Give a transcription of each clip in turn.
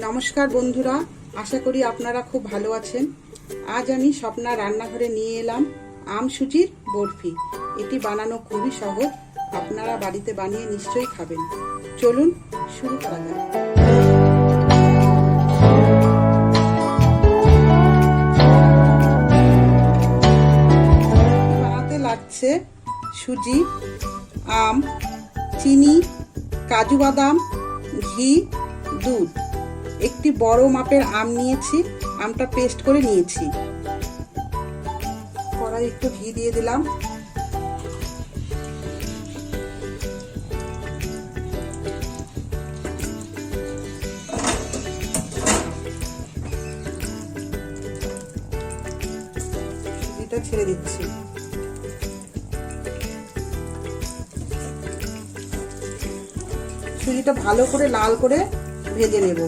নমস্কার বন্ধুরা, আশা করি আপনারা খুব ভালো আছেন। আজ আমি স্বপ্নার রান্নাঘরে নিয়ে এলাম আম সুজির বরফি। এটি বানানো খুবই সহজ, আপনারা বাড়িতে বানিয়ে নিশ্চয়ই খাবেন। চলুন শুরু করা যাক। বানাতে লাগছে সুজি, আম, চিনি, কাজু বাদাম, ঘি, দুধ। একটি বড় মাপের আম নিয়েছি, আমটা পেস্ট করে নিয়েছি। কড়াই একটু ঘি দিয়ে দিলাম। সুজিটা ছেড়ে দিচ্ছি। সুজিটা ভালো করে লাল করে ভেজে নেব।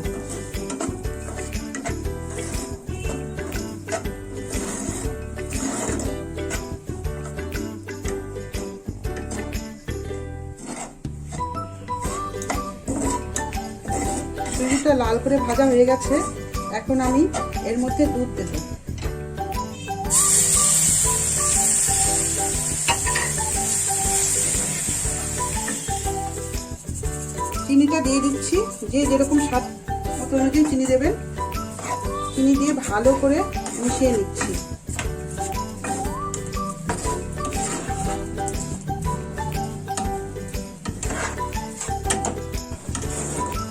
সুজিটা লাল করে ভাজা হয়ে গেছে, এখন আমি এর মধ্যে দুধ দেব। চিনিটা দিয়ে দিচ্ছি, যে যেরকম স্বাদ মতো অনুযায়ী চিনি দেবেন। চিনি দিয়ে ভালো করে মিশিয়ে নিচ্ছি।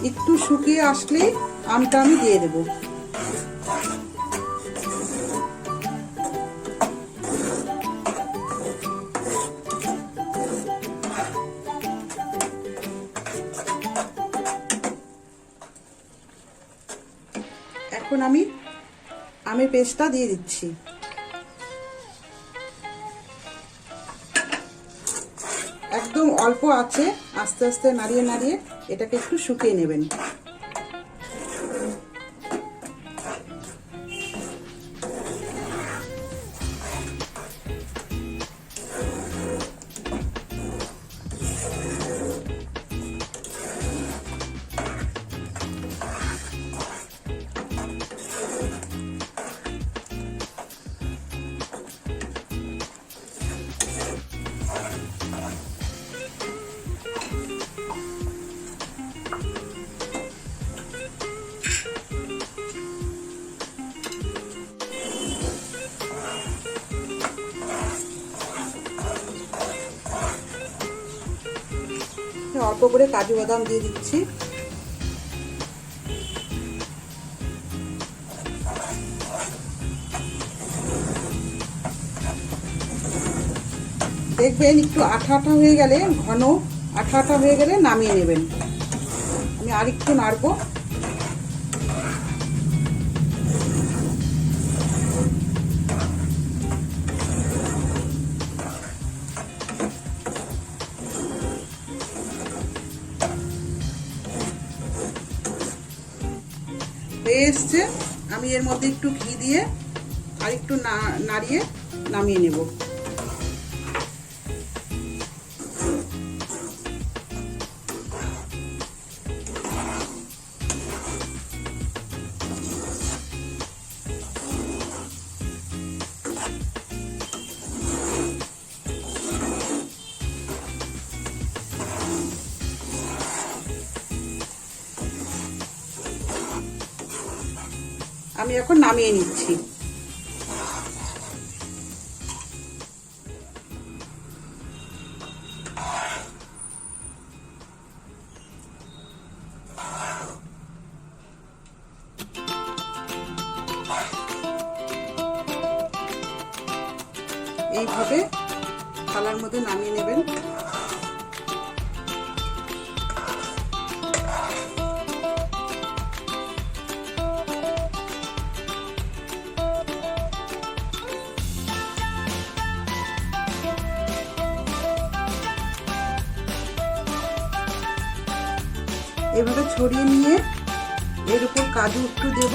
একটু শুকিয়ে আসলেই আমটা আমি দিয়ে দেব। এখন আমি আমের পেস্টটা দিয়ে দিচ্ছি। একদম অল্প আছে, আস্তে আস্তে নাড়িয়ে নাড়িয়ে এটাকে একটু শুকিয়ে নেবেন। অল্প করে কাজু বাদাম দিয়ে দিচ্ছি। দেখবেন একটু আঠা আঠা হয়ে গেলে, ঘন আঠা আঠা হয়ে গেলে নামিয়ে নেবেন। আমি আরেকটু নাড়বো। হয়ে এসছে, আমি এর মধ্যে একটু ঘি দিয়ে আর একটু নাড়িয়ে নামিয়ে নেব। আমি এখন নামিয়ে নিচ্ছি। এইভাবে থালার মধ্যে নামিয়ে নেবেন। এভাবে ছড়িয়ে নিয়ে এর উপর কাজু একটু দেব।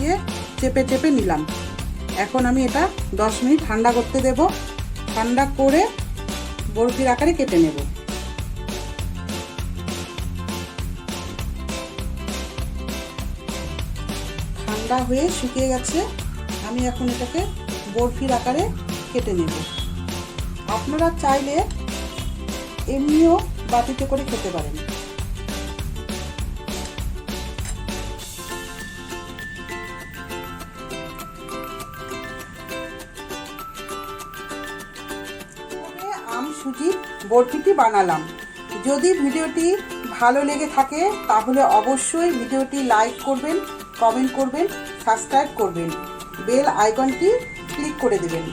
দিয়ে চেপে চেপে নিলাম। এখন আমি এটা 10 মিনিট ঠান্ডা করতে দেব। ঠান্ডা করে বরফির আকারে কেটে নেব। ঠান্ডা হয়ে শুকিয়ে গেছে। আমি এখন এটাকে বরফির আকারে কেটে নেব। আপনারা চাইলে এমনিও বাটিতে করে খেতে পারেন। আম সুজির বরফিটি বানালাম। যদি ভিডিওটি ভালো লেগে থাকে তাহলে অবশ্যই ভিডিওটি লাইক করবেন, কমেন্ট করবেন, সাবস্ক্রাইব করবেন, বেল আইকনটি ক্লিক করে দেবেন।